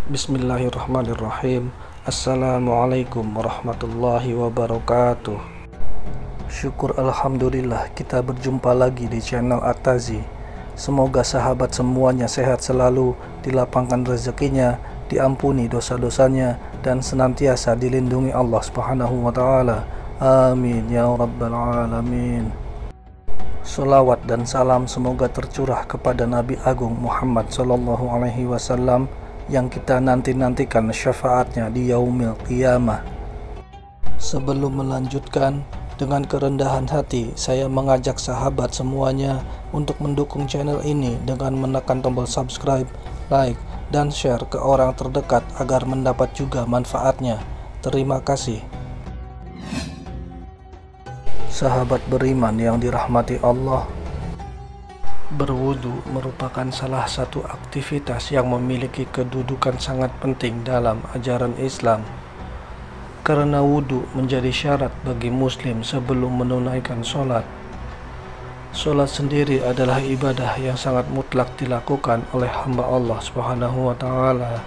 Bismillahirrahmanirrahim. Assalamualaikum warahmatullahi wabarakatuh. Syukur alhamdulillah kita berjumpa lagi di channel At-Tazi. Semoga sahabat semuanya sehat selalu, dilapangkan rezekinya, diampuni dosa-dosanya, dan senantiasa dilindungi Allah Subhanahu wa Ta'ala. Amin ya rabbal alamin. Salawat dan salam semoga tercurah kepada Nabi Agung Muhammad Sallallahu Alaihi Wasallam yang kita nantikan syafaatnya di yaumil qiyamah. Sebelum melanjutkan, dengan kerendahan hati saya mengajak sahabat semuanya untuk mendukung channel ini dengan menekan tombol subscribe, like, dan share ke orang terdekat agar mendapat juga manfaatnya. Terima kasih. Sahabat beriman yang dirahmati Allah, berwudu merupakan salah satu aktivitas yang memiliki kedudukan sangat penting dalam ajaran Islam. Karena wudu menjadi syarat bagi muslim sebelum menunaikan sholat. Sholat sendiri adalah ibadah yang sangat mutlak dilakukan oleh hamba Allah Subhanahu wa Ta'ala.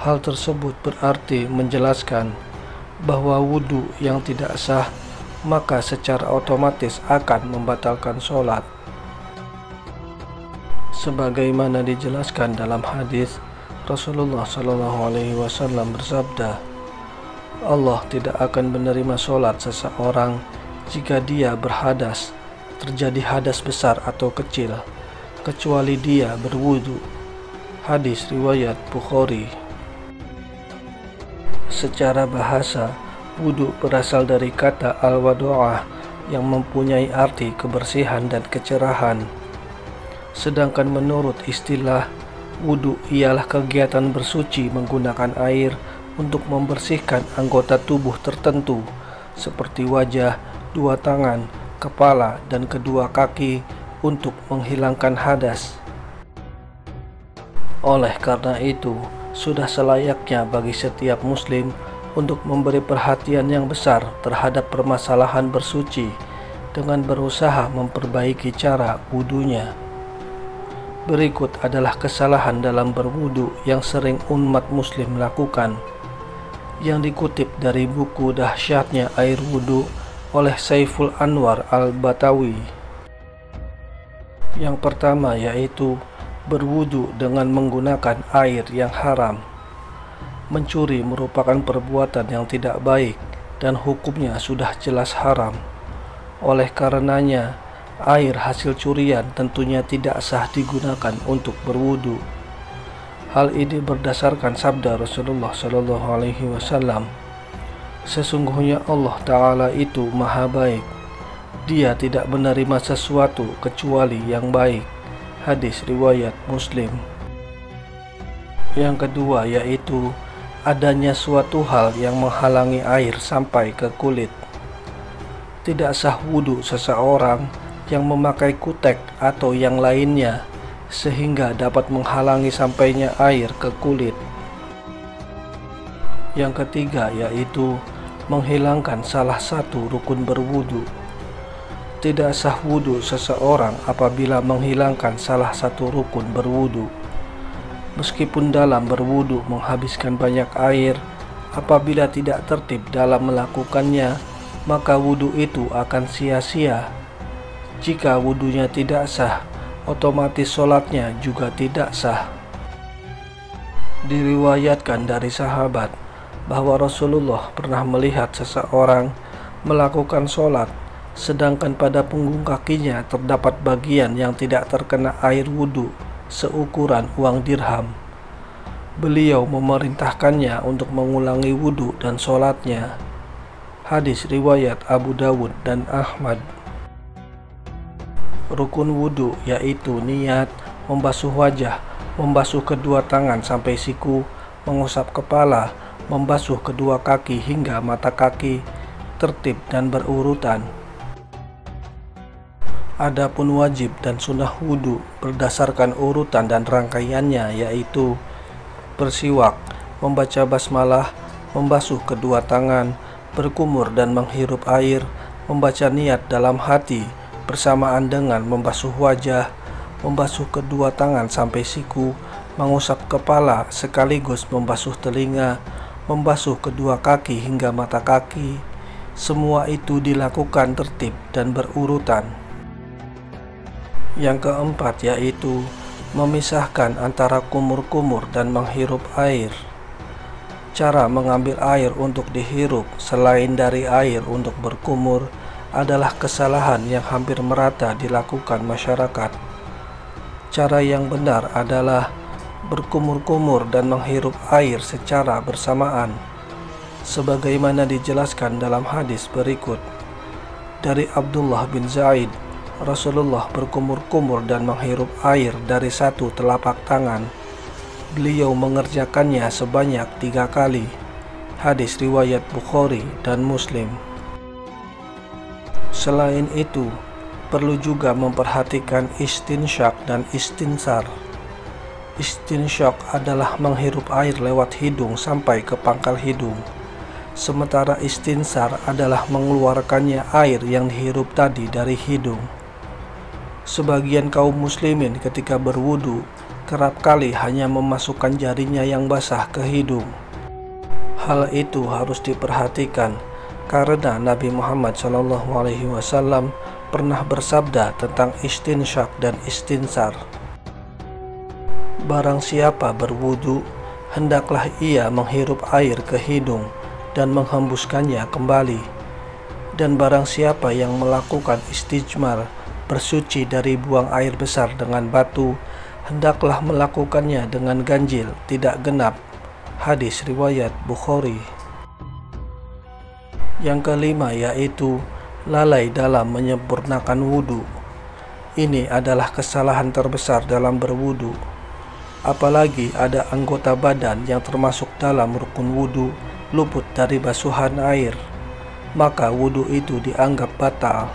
Hal tersebut berarti menjelaskan bahwa wudu yang tidak sah maka secara otomatis akan membatalkan sholat. Sebagaimana dijelaskan dalam hadis, Rasulullah Shallallahu Alaihi Wasallam bersabda, Allah tidak akan menerima sholat seseorang jika dia berhadas, terjadi hadas besar atau kecil, kecuali dia berwudu. Hadis riwayat Bukhari. Secara bahasa, wudu berasal dari kata al-wadu'ah yang mempunyai arti kebersihan dan kecerahan. Sedangkan menurut istilah, wudu ialah kegiatan bersuci menggunakan air untuk membersihkan anggota tubuh tertentu seperti wajah, dua tangan, kepala, dan kedua kaki untuk menghilangkan hadas. Oleh karena itu, sudah selayaknya bagi setiap muslim untuk memberi perhatian yang besar terhadap permasalahan bersuci dengan berusaha memperbaiki cara wudunya. Berikut adalah kesalahan dalam berwudu yang sering umat muslim lakukan, yang dikutip dari buku Dahsyatnya Air Wudu oleh Saiful Anwar Al-Batawi. Yang pertama yaitu berwudu dengan menggunakan air yang haram. Mencuri merupakan perbuatan yang tidak baik dan hukumnya sudah jelas haram. Oleh karenanya, air hasil curian tentunya tidak sah digunakan untuk berwudu. Hal ini berdasarkan sabda Rasulullah Shallallahu Alaihi Wasallam, sesungguhnya Allah Ta'ala itu maha baik, Dia tidak menerima sesuatu kecuali yang baik. Hadis riwayat Muslim. Yang kedua yaitu adanya suatu hal yang menghalangi air sampai ke kulit. Tidak sah wudu seseorang yang memakai kutek atau yang lainnya sehingga dapat menghalangi sampainya air ke kulit. Yang ketiga yaitu menghilangkan salah satu rukun berwudu. Tidak sah wudu seseorang apabila menghilangkan salah satu rukun berwudu. Meskipun dalam berwudu menghabiskan banyak air, apabila tidak tertib dalam melakukannya, maka wudu itu akan sia-sia. Jika wudunya tidak sah, otomatis sholatnya juga tidak sah. Diriwayatkan dari sahabat bahwa Rasulullah pernah melihat seseorang melakukan sholat, sedangkan pada punggung kakinya terdapat bagian yang tidak terkena air wudu seukuran uang dirham. Beliau memerintahkannya untuk mengulangi wudu dan sholatnya. Hadis riwayat Abu Dawud dan Ahmad. Rukun wudu yaitu niat, membasuh wajah, membasuh kedua tangan sampai siku, mengusap kepala, membasuh kedua kaki hingga mata kaki, tertib dan berurutan. Adapun wajib dan sunnah wudu berdasarkan urutan dan rangkaiannya yaitu bersiwak, membaca basmalah, membasuh kedua tangan, berkumur dan menghirup air, membaca niat dalam hati bersamaan dengan membasuh wajah, membasuh kedua tangan sampai siku, mengusap kepala sekaligus membasuh telinga, membasuh kedua kaki hingga mata kaki. Semua itu dilakukan tertib dan berurutan. Yang keempat yaitu memisahkan antara kumur-kumur dan menghirup air. Cara mengambil air untuk dihirup selain dari air untuk berkumur adalah kesalahan yang hampir merata dilakukan masyarakat. Cara yang benar adalah berkumur-kumur dan menghirup air secara bersamaan, sebagaimana dijelaskan dalam hadis berikut. Dari Abdullah bin Zaid, Rasulullah berkumur-kumur dan menghirup air dari satu telapak tangan. Beliau mengerjakannya sebanyak 3 kali. Hadis riwayat Bukhari dan Muslim. Selain itu, perlu juga memperhatikan istinsyak dan istinsar. Istinsyak adalah menghirup air lewat hidung sampai ke pangkal hidung. Sementara istinsar adalah mengeluarkannya air yang dihirup tadi dari hidung. Sebagian kaum muslimin ketika berwudu kerap kali hanya memasukkan jarinya yang basah ke hidung. Hal itu harus diperhatikan karena Nabi Muhammad SAW pernah bersabda tentang istinsyak dan istinsar. Barang siapa berwudu, hendaklah ia menghirup air ke hidung dan menghembuskannya kembali. Dan barang siapa yang melakukan istijmar, bersuci dari buang air besar dengan batu, hendaklah melakukannya dengan ganjil, tidak genap. Hadis riwayat Bukhari. Yang kelima yaitu lalai dalam menyempurnakan wudu. Ini adalah kesalahan terbesar dalam berwudu. Apalagi ada anggota badan yang termasuk dalam rukun wudu luput dari basuhan air, maka wudu itu dianggap batal.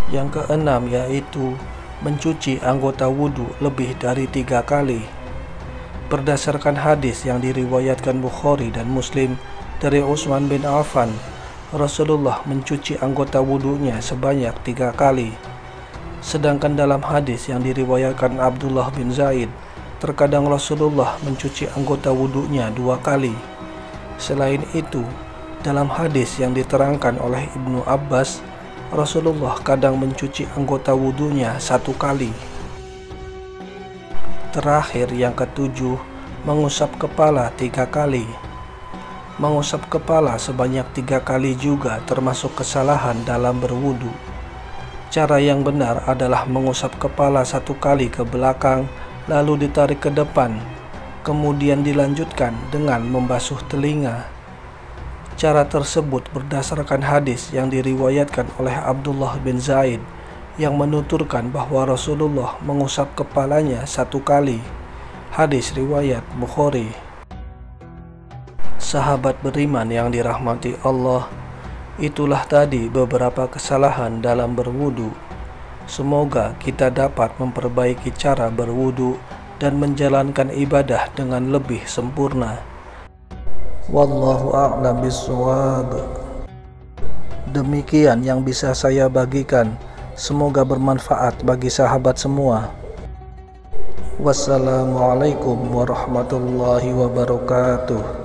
Yang keenam yaitu mencuci anggota wudu lebih dari 3 kali. Berdasarkan hadis yang diriwayatkan Bukhari dan Muslim dari Utsman bin Affan, Rasulullah mencuci anggota wudunya sebanyak 3 kali. Sedangkan dalam hadis yang diriwayatkan Abdullah bin Zaid, terkadang Rasulullah mencuci anggota wudunya 2 kali. Selain itu, dalam hadis yang diterangkan oleh Ibnu Abbas, Rasulullah kadang mencuci anggota wudunya 1 kali. Terakhir yang ketujuh, mengusap kepala 3 kali. Mengusap kepala sebanyak 3 kali juga termasuk kesalahan dalam berwudu. Cara yang benar adalah mengusap kepala 1 kali ke belakang, lalu ditarik ke depan, kemudian dilanjutkan dengan membasuh telinga. Cara tersebut berdasarkan hadis yang diriwayatkan oleh Abdullah bin Zaid yang menuturkan bahwa Rasulullah mengusap kepalanya 1 kali. Hadis riwayat Bukhari. Sahabat beriman yang dirahmati Allah, itulah tadi beberapa kesalahan dalam berwudu. Semoga kita dapat memperbaiki cara berwudu dan menjalankan ibadah dengan lebih sempurna. Wallahu a'lam bishawab. Demikian yang bisa saya bagikan. Semoga bermanfaat bagi sahabat semua. Wassalamualaikum warahmatullahi wabarakatuh.